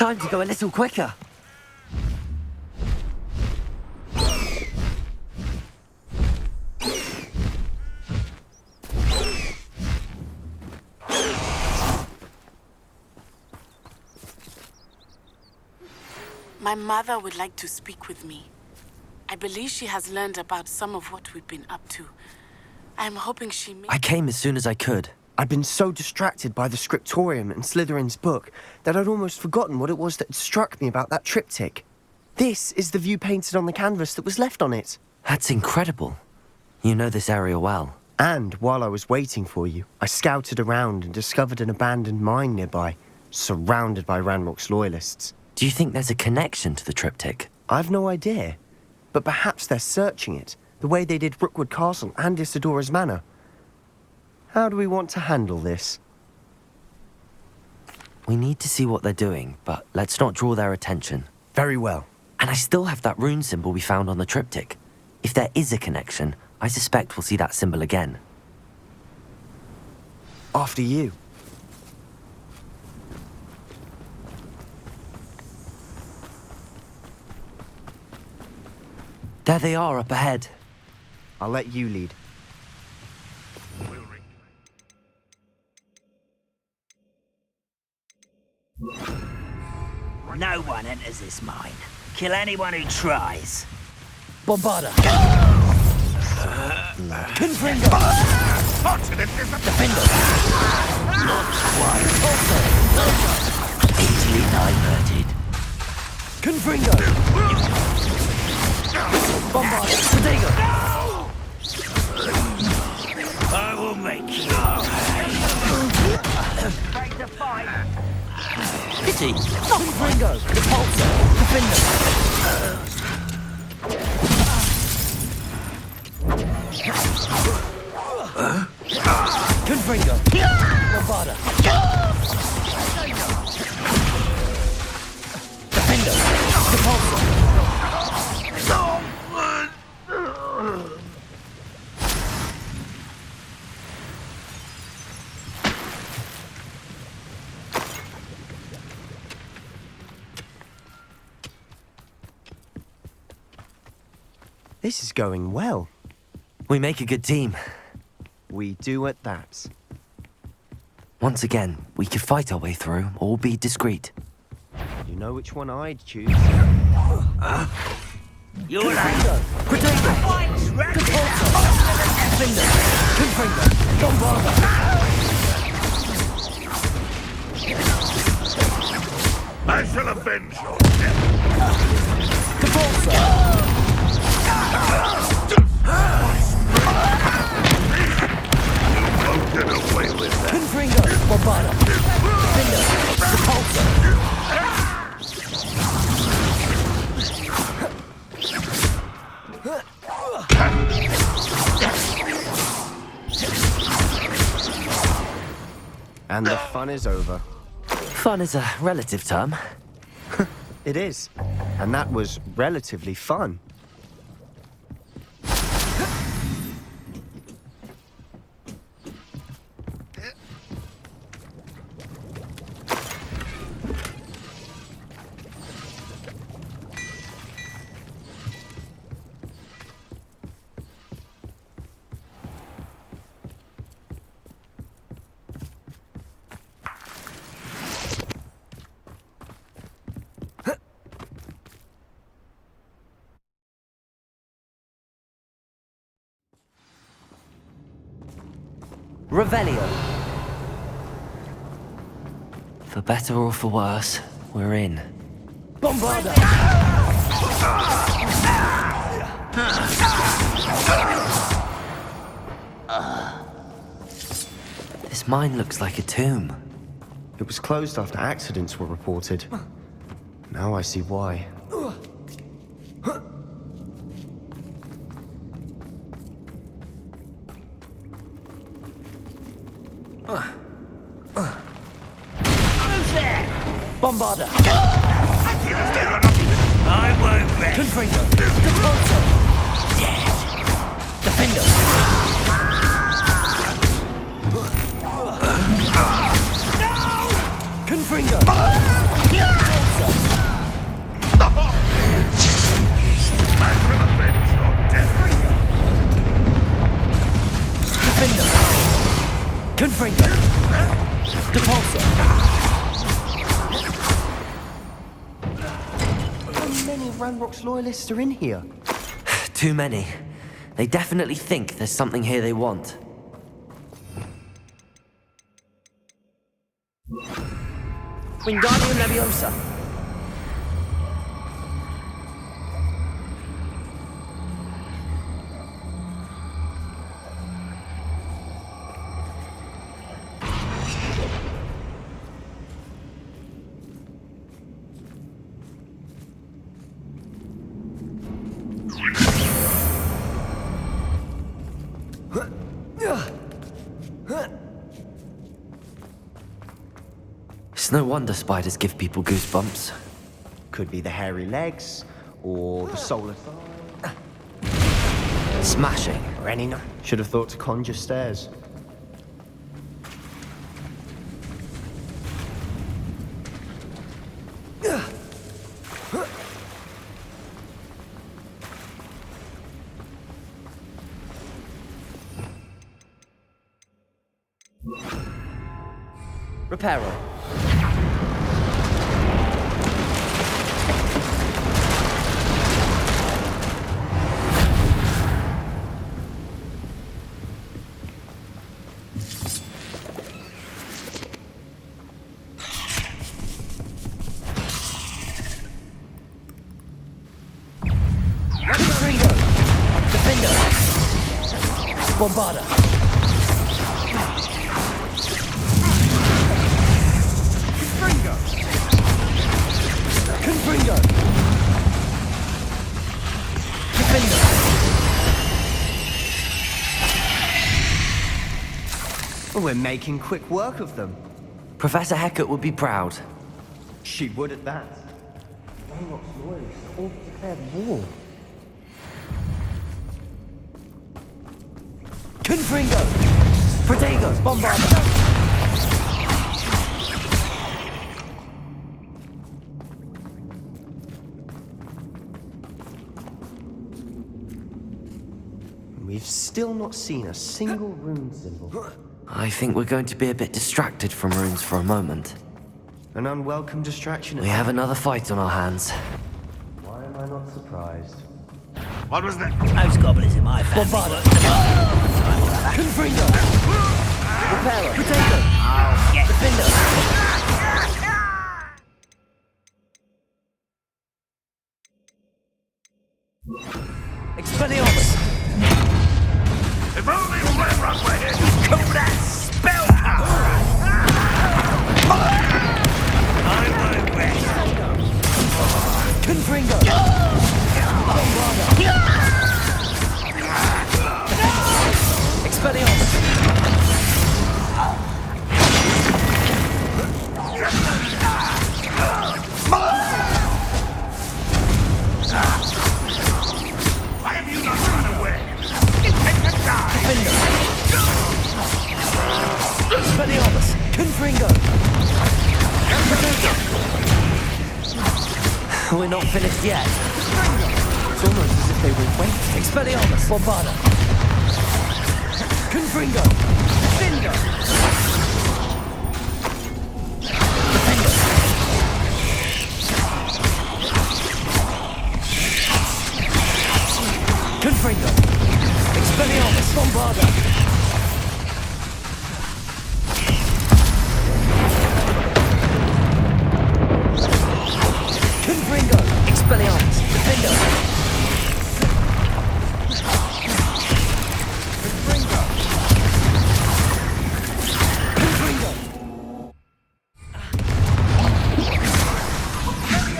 Time to go a little quicker. My mother would like to speak with me. I believe she has learned about some of what we've been up to. I'm hoping she may... I came as soon as I could. I'd been so distracted by the scriptorium and Slytherin's book that I'd almost forgotten what it was that had struck me about that triptych. This is the view painted on the canvas that was left on it. That's incredible. You know this area well. And while I was waiting for you, I scouted around and discovered an abandoned mine nearby, surrounded by Ranrock's loyalists. Do you think there's a connection to the triptych? I've no idea, but perhaps they're searching it, the way they did Rookwood Castle and Isidora's Manor. How do we want to handle this? We need to see what they're doing, but let's not draw their attention. Very well. And I still have that rune symbol we found on the triptych. If there is a connection, I suspect we'll see that symbol again. After you. There they are up ahead. I'll let you lead. No one enters this mine. Kill anyone who tries. Bombarda! Confringo! Defender! Easily diverted. Confringo! Bombarda! Protego! I will make you. Break the fight. Pity! Confringo! Repulsor! Defender! Confringo! Bombarda! Defender! Repulsor! This is going well. We make a good team. We do at that. Once again, we could fight our way through or be discreet. You know which one I'd choose. You're like... Protego! Repulsor! Defender! Confringo! Bombarda! I shall avenge you. Repulsor! Get away with that. Confringo! Bombarda! Defender! Repulsor! And the fun is over. Fun is a relative term. It is. And that was relatively fun. Revelio. For better or for worse, we're in. Bombarda! This mine looks like a tomb. It was closed after accidents were reported. Now I see why. Bombarda! I won't rest. Confringo! Repulsor! Dead! Defender! No! Confringo! Repulsor! many Ranrock's loyalists are in here? Too many. They definitely think there's something here they want. Wingardium Leviosa. It's no wonder spiders give people goosebumps. Could be the hairy legs, or the solar thigh, Smashing. or any no. Should have thought to conjure stairs. Reparo. Bombarda. Confringo. Defender. Oh, we're making quick work of them. Professor Hecat would be proud. She would at that. Ranrock's loyalists are all declared war. Confringo! Protego! Bombarda. We've still not seen a single rune symbol. I think we're going to be a bit distracted from runes for a moment. An unwelcome distraction. We have another fight on our hands. Why am I not surprised? What was that? Most goblins in my family. Bombarda. Confringo. Reparo. Protego! I'll get Defender! Expelliarmus! If only Ranrock were here! Call that spell power! I won't rest. Confringo! Expelliarmus! Why have you not run away? Intend to die! Expelliarmus! Confringo! We're not finished yet. It's almost as if they were waiting. Expelliarmus! Bombarda! Confringo! Defender! Confringo! Expelliarmus! Bombarda! Confringo! Expelliarmus! Defender! Confringo!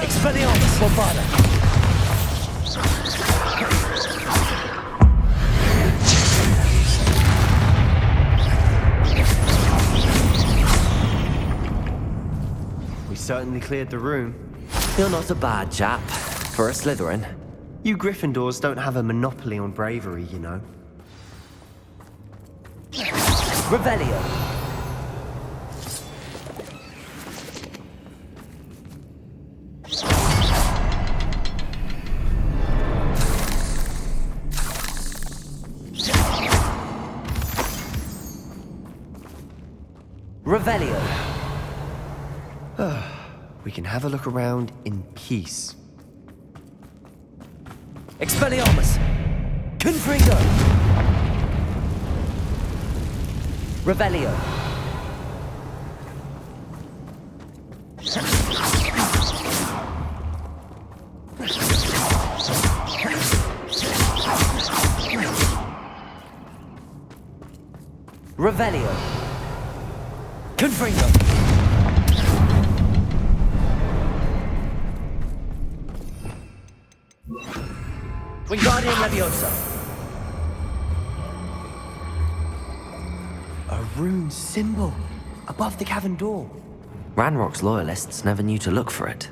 Expelliarmus! Bombarda! Certainly cleared the room. You're not a bad chap for a Slytherin. You Gryffindors don't have a monopoly on bravery, you know. Revelio. Revelio. We can have a look around in peace. Expelliarmus! Confringo! Revelio! Revelio! Confringo! Wingardium Leviosa! A rune symbol above the cavern door. Ranrock's loyalists never knew to look for it.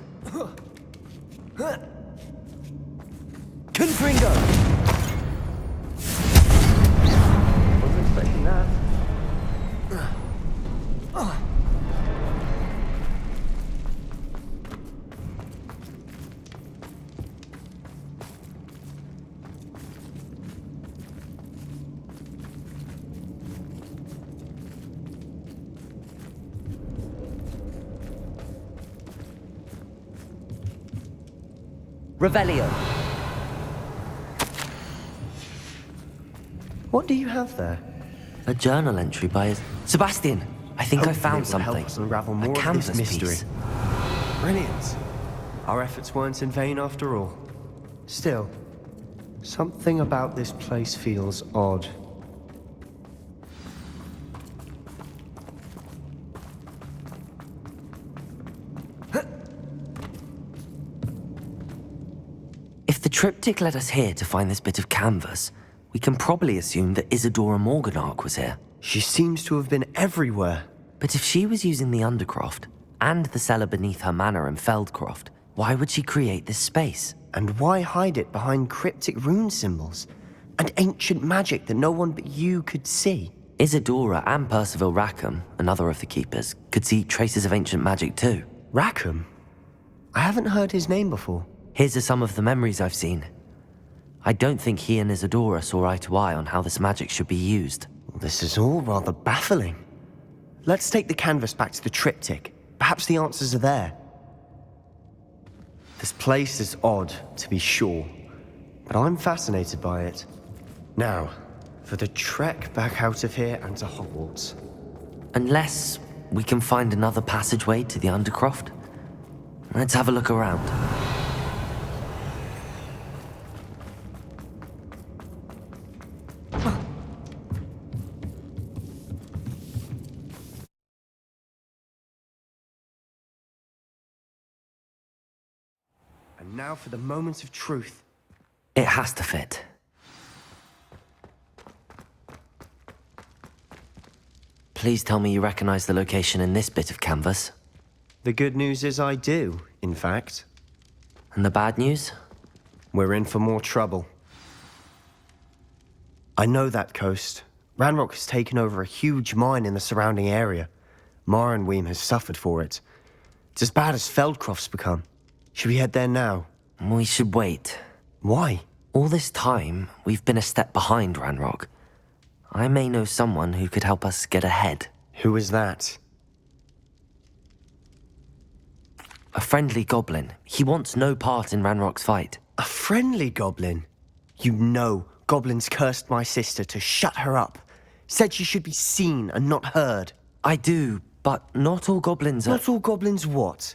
Confringo! Wasn't expecting that. Revelio! What do you have there? A journal entry by his... Sebastian! I think I Hopefully found it will help something. us unravel more A of canvas this mystery. piece. Brilliant. Our efforts weren't in vain after all. Still, something about this place feels odd. If the triptych led us here to find this bit of canvas, we can probably assume that Isadora Morganark was here. She seems to have been everywhere. But if she was using the Undercroft, and the cellar beneath her manor in Feldcroft, why would she create this space? And why hide it behind cryptic rune symbols? And ancient magic that no one but you could see? Isadora and Percival Rackham, another of the Keepers, could see traces of ancient magic too. Rackham? I haven't heard his name before. Here's some of the memories I've seen. I don't think he and Isadora saw eye to eye on how this magic should be used. This is all rather baffling. Let's take the canvas back to the triptych. Perhaps the answers are there. This place is odd, to be sure, but I'm fascinated by it. Now, for the trek back out of here and to Hogwarts. Unless we can find another passageway to the Undercroft. Let's have a look around. And now for the moment of truth. It has to fit. Please tell me you recognize the location in this bit of canvas. The good news is I do, in fact. And the bad news? We're in for more trouble. I know that coast. Ranrock has taken over a huge mine in the surrounding area. Marrenweem has suffered for it. It's as bad as Feldcroft's become. Should we head there now? We should wait. Why? All this time, we've been a step behind Ranrock. I may know someone who could help us get ahead. Who is that? A friendly goblin. He wants no part in Ranrock's fight. A friendly goblin? You know, goblins cursed my sister to shut her up. Said she should be seen and not heard. I do, but not all goblins are... Not all goblins what?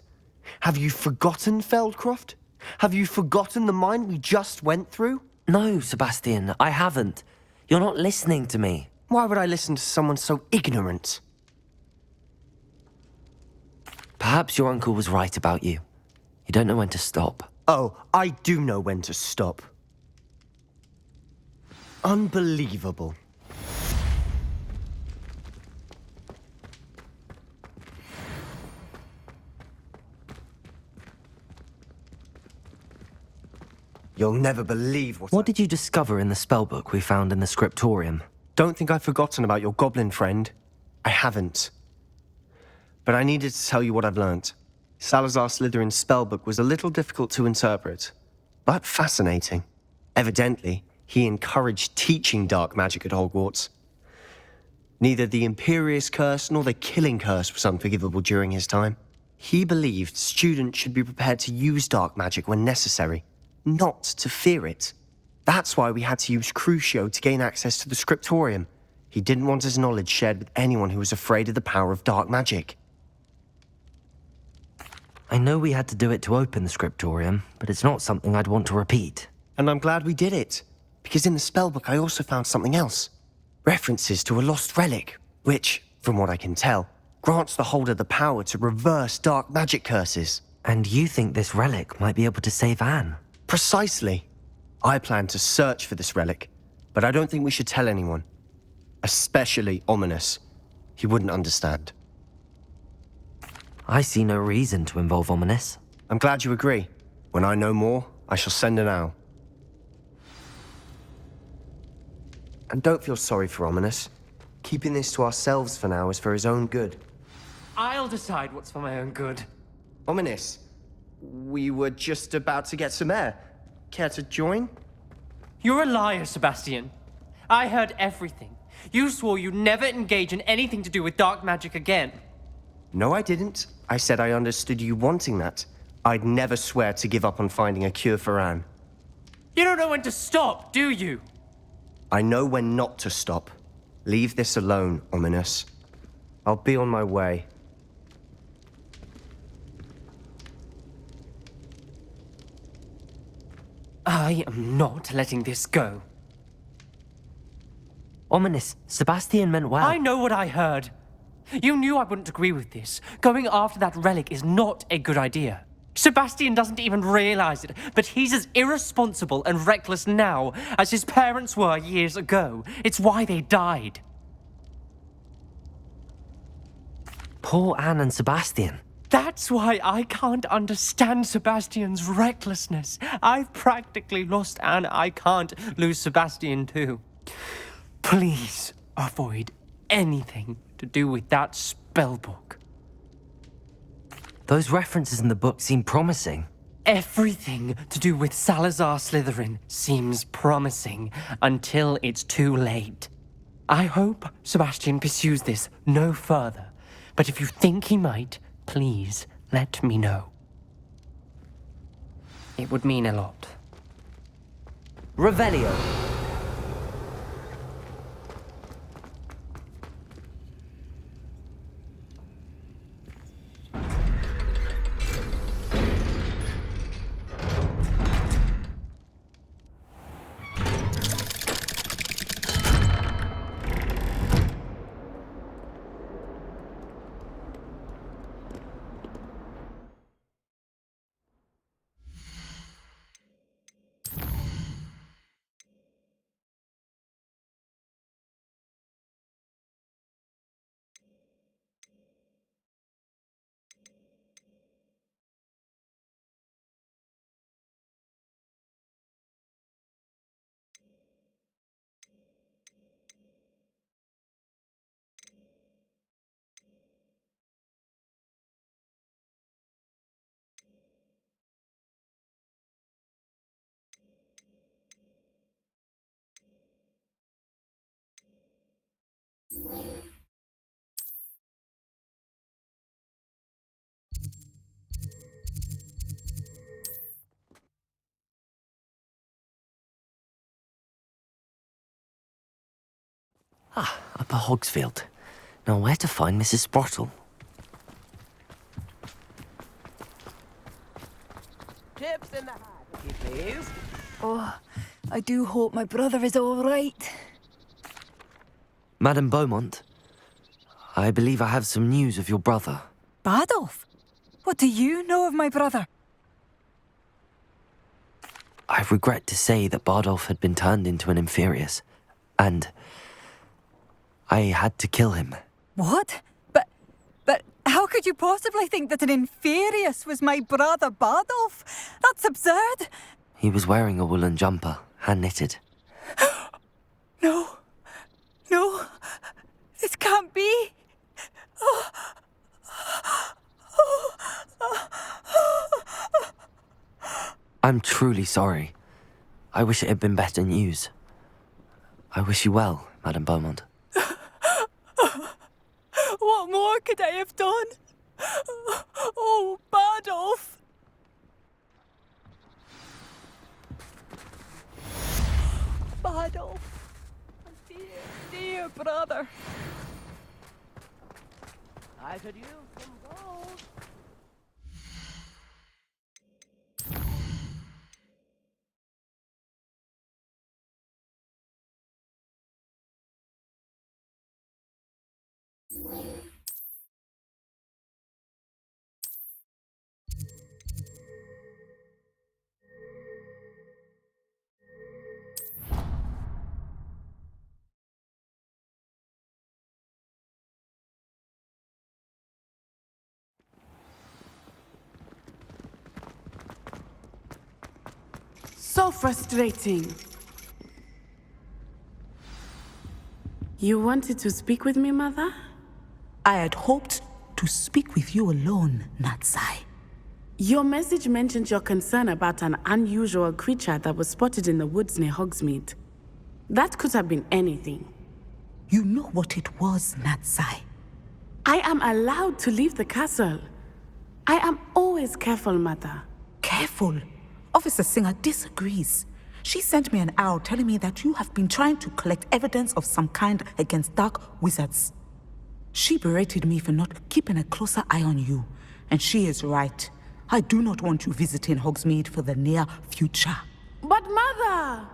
Have you forgotten Feldcroft? Have you forgotten the mine we just went through? No, Sebastian, I haven't. You're not listening to me. Why would I listen to someone so ignorant? Perhaps your uncle was right about you. You don't know when to stop. Oh, I do know when to stop. Unbelievable. You'll never believe What did you discover in the spellbook we found in the scriptorium? Don't think I've forgotten about your goblin friend. I haven't. But I needed to tell you what I've learnt. Salazar Slytherin's spellbook was a little difficult to interpret, but fascinating. Evidently, he encouraged teaching dark magic at Hogwarts. Neither the Imperious Curse nor the Killing Curse was unforgivable during his time. He believed students should be prepared to use dark magic when necessary, not to fear it. That's why we had to use Crucio to gain access to the scriptorium. He didn't want his knowledge shared with anyone who was afraid of the power of dark magic. I know we had to do it to open the scriptorium, but it's not something I'd want to repeat. And I'm glad we did it, because in the spellbook I also found something else. References to a lost relic, which, from what I can tell, grants the holder the power to reverse dark magic curses. And you think this relic might be able to save Anne? Precisely. I plan to search for this relic, but I don't think we should tell anyone. Especially Ominous. He wouldn't understand. I see no reason to involve Ominous. I'm glad you agree. When I know more, I shall send an owl. And don't feel sorry for Ominous. Keeping this to ourselves for now is for his own good. I'll decide what's for my own good. Ominous, we were just about to get some air. Care to join? You're a liar, Sebastian. I heard everything. You swore you'd never engage in anything to do with dark magic again. No, I didn't. I said I understood you wanting that. I'd never swear to give up on finding a cure for Anne. You don't know when to stop, do you? I know when not to stop. Leave this alone, Ominous. I'll be on my way. I am not letting this go. Ominous, Sebastian meant well. I know what I heard. You knew I wouldn't agree with this. Going after that relic is not a good idea. Sebastian doesn't even realize it, but he's as irresponsible and reckless now as his parents were years ago. It's why they died. Poor Anne and Sebastian. That's why I can't understand Sebastian's recklessness. I've practically lost Anne. I can't lose Sebastian too. Please avoid anything to do with that spellbook. Those references in the book seem promising. Everything to do with Salazar Slytherin seems promising until it's too late. I hope Sebastian pursues this no further, but if you think he might, please let me know. It would mean a lot. Revelio. Upper Hogsfield. Now where to find Mrs. Sprottle? Chips in the hat, if you please. Oh, I do hope my brother is all right. Madame Beaumont, I believe I have some news of your brother. Bardolph? What do you know of my brother? I regret to say that Bardolph had been turned into an Inferius, and I had to kill him. What? But how could you possibly think that an Inferius was my brother Bardolph? That's absurd. He was wearing a woolen jumper, hand-knitted. No. No. This can't be. I'm truly sorry. I wish it had been better news. I wish you well, Madame Beaumont. What more could I have done? Oh, Bardolph. brother. I could use some gold. So frustrating. You wanted to speak with me, Mother? I had hoped to speak with you alone, Natsai. Your message mentioned your concern about an unusual creature that was spotted in the woods near Hogsmeade. That could have been anything. You know what it was, Natsai. I am allowed to leave the castle. I am always careful, Mother. Careful. Officer Singer disagrees. She sent me an owl telling me that you have been trying to collect evidence of some kind against dark wizards. She berated me for not keeping a closer eye on you, and she is right. I do not want you visiting Hogsmeade for the near future. But Mother!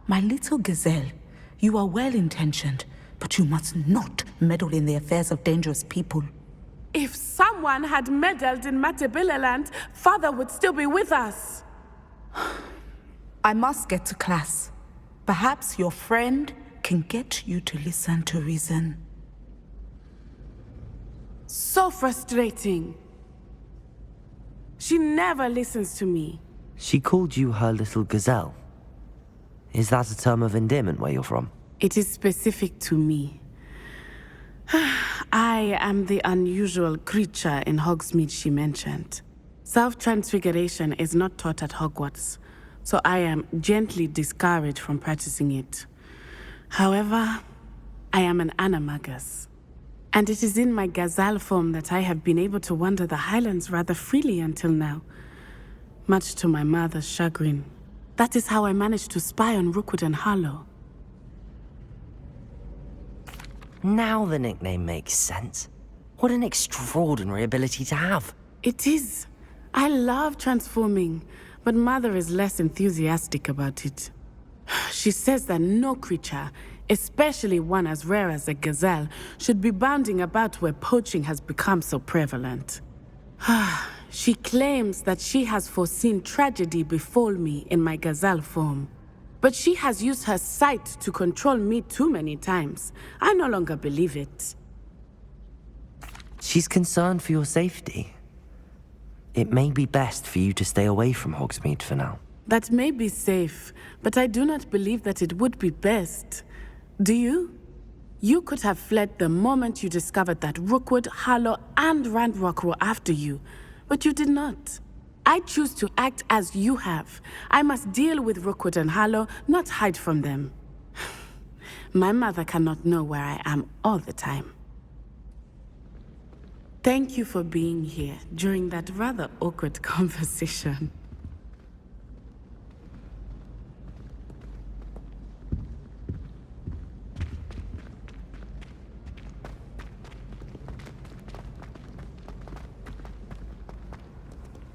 My little gazelle, you are well-intentioned, but you must not meddle in the affairs of dangerous people. If someone had meddled in Matabeleland, Father would still be with us. I must get to class. Perhaps your friend can get you to listen to reason. So frustrating. She never listens to me. She called you her little gazelle. Is that a term of endearment where you're from? It is specific to me. I am the unusual creature in Hogsmeade she mentioned. Self-transfiguration is not taught at Hogwarts, so I am gently discouraged from practicing it. However, I am an animagus, and it is in my gazelle form that I have been able to wander the Highlands rather freely until now, much to my mother's chagrin. That is how I managed to spy on Rookwood and Harlow. Now the nickname makes sense. What an extraordinary ability to have. It is. I love transforming, but Mother is less enthusiastic about it. She says that no creature, especially one as rare as a gazelle, should be bounding about where poaching has become so prevalent. She claims that she has foreseen tragedy befall me in my gazelle form. But she has used her sight to control me too many times. I no longer believe it. She's concerned for your safety. It may be best for you to stay away from Hogsmeade for now. That may be safe, but I do not believe that it would be best. Do you? You could have fled the moment you discovered that Rookwood, Harlow, and Ranrock were after you, but you did not. I choose to act as you have. I must deal with Rookwood and Harlow, not hide from them. My mother cannot know where I am all the time. Thank you for being here during that rather awkward conversation.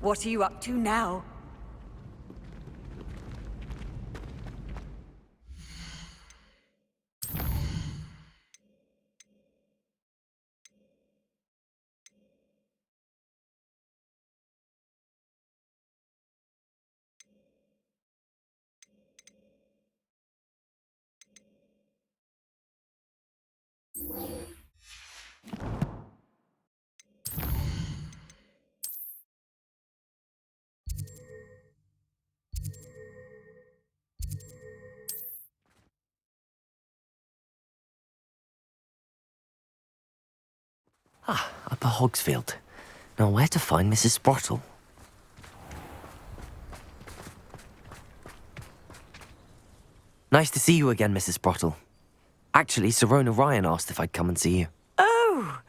What are you up to now? Upper Hogsfield. Now where to find Mrs. Sprottle? Nice to see you again, Mrs. Sprottle. Actually, Sirona Ryan asked if I'd come and see you. Oh,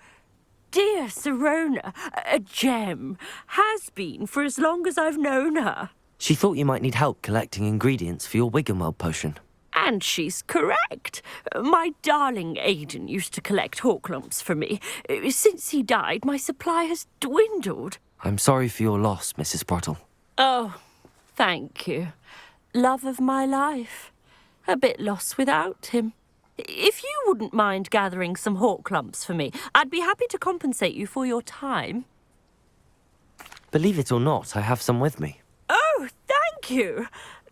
dear Sirona, a gem. Has been for as long as I've known her. She thought you might need help collecting ingredients for your Wiggenweld potion. And she's correct. My darling Aiden used to collect Horklumps for me. Since he died, my supply has dwindled. I'm sorry for your loss, Mrs. Sprottle. Oh, thank you. Love of my life. A bit lost without him. If you wouldn't mind gathering some Horklumps for me, I'd be happy to compensate you for your time. Believe it or not, I have some with me. Oh, thank you.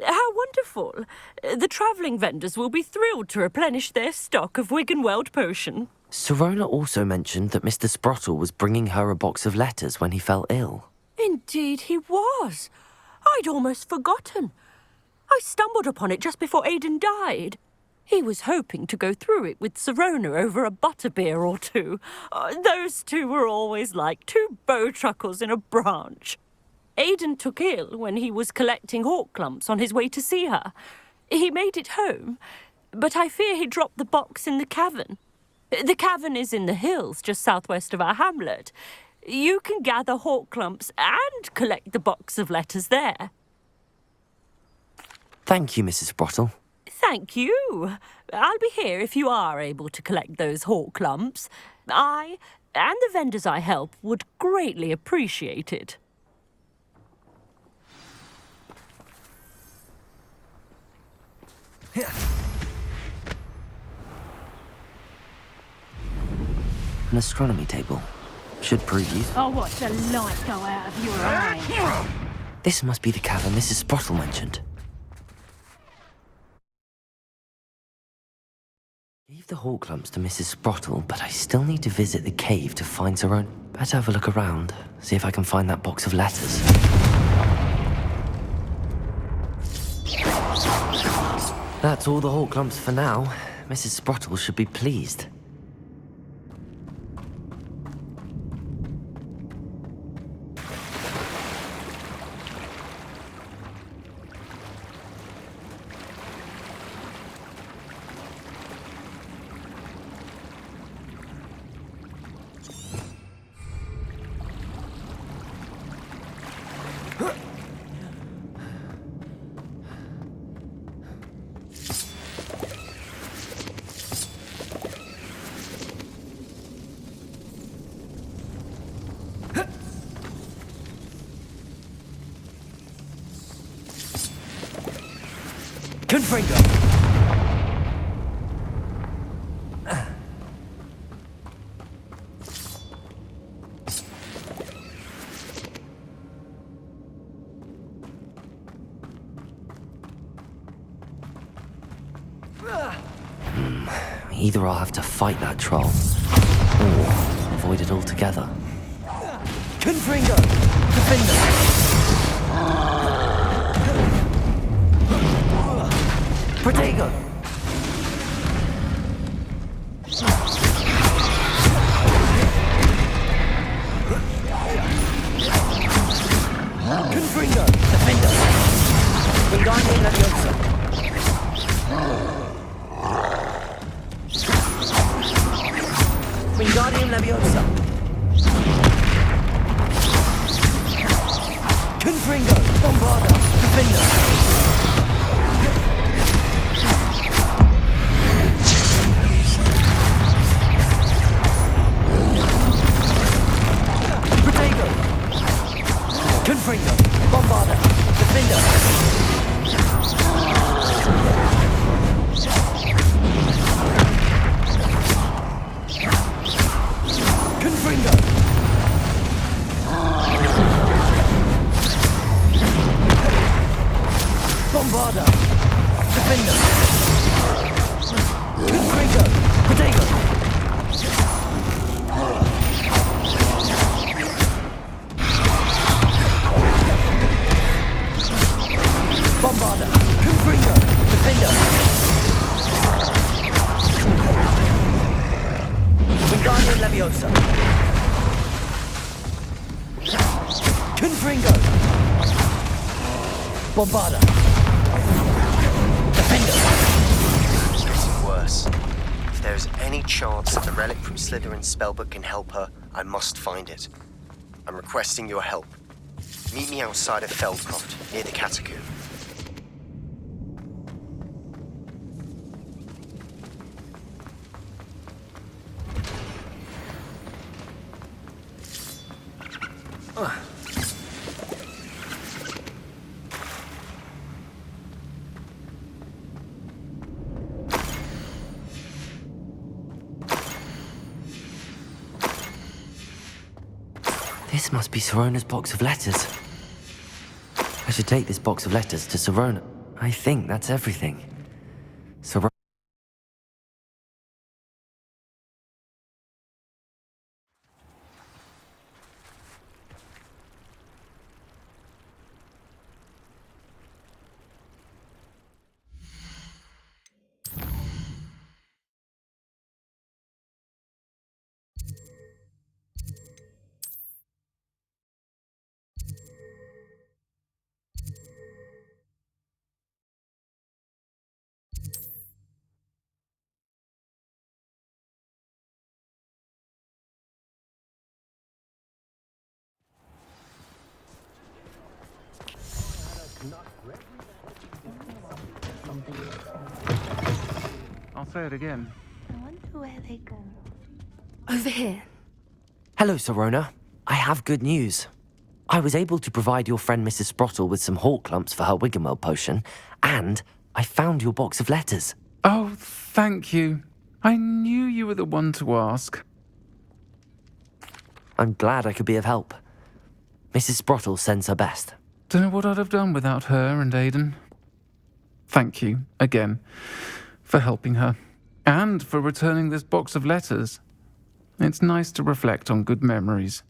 How wonderful. The travelling vendors will be thrilled to replenish their stock of Wiggenweld potion. Sirona also mentioned that Mr. Sprottle was bringing her a box of letters when he fell ill. Indeed he was. I'd almost forgotten. I stumbled upon it just before Aiden died. He was hoping to go through it with Sirona over a butterbeer or two. Those two were always like two bowtruckles in a branch. Aiden took ill when he was collecting Horklumps on his way to see her. He made it home, but I fear he dropped the box in the cavern. The cavern is in the hills just southwest of our hamlet. You can gather Horklumps and collect the box of letters there. Thank you, Mrs. Sprottle. Thank you. I'll be here if you are able to collect those Horklumps. I and the vendors I help would greatly appreciate it. An astronomy table. Should prove useful. Oh, watch the light go out of your eye. This must be the cavern Mrs. Sprottle mentioned. Gave the Horklumps to Mrs. Sprottle, but I still need to visit the cave to find Sirona. Better have a look around, see if I can find that box of letters. That's all the Horklumps for now. Mrs. Sprottle should be pleased. Either I'll have to fight that troll, or avoid it altogether. Confringo! Defender! Protego! Confringo! Defender! Wingardium Leviosa! Wingardium Leviosa! Confringo! Bombarda! Defender! Protego! Confringo! Bombarda! Defender! Bombarda! Defender! Confringo! Protego! Bombarda! Confringo! Defender! Wingardium Leviosa! Confringo! Bombarda! It's getting worse. If there's any chance that the relic from Slytherin's spellbook can help her, I must find it. I'm requesting your help. Meet me outside of Feldcroft, near the catacomb. This must be Sirona's box of letters. I should take this box of letters to Sirona. I think that's everything. Sirona. I'll say it again. I wonder where they go. Over here. Hello, Sirona. I have good news. I was able to provide your friend Mrs. Sprottle with some hawk lumps for her Wiggenweld potion, and I found your box of letters. Oh, thank you. I knew you were the one to ask. I'm glad I could be of help. Mrs. Sprottle sends her best. Don't know what I'd have done without her and Aidan. Thank you, again, for helping her, and for returning this box of letters. It's nice to reflect on good memories.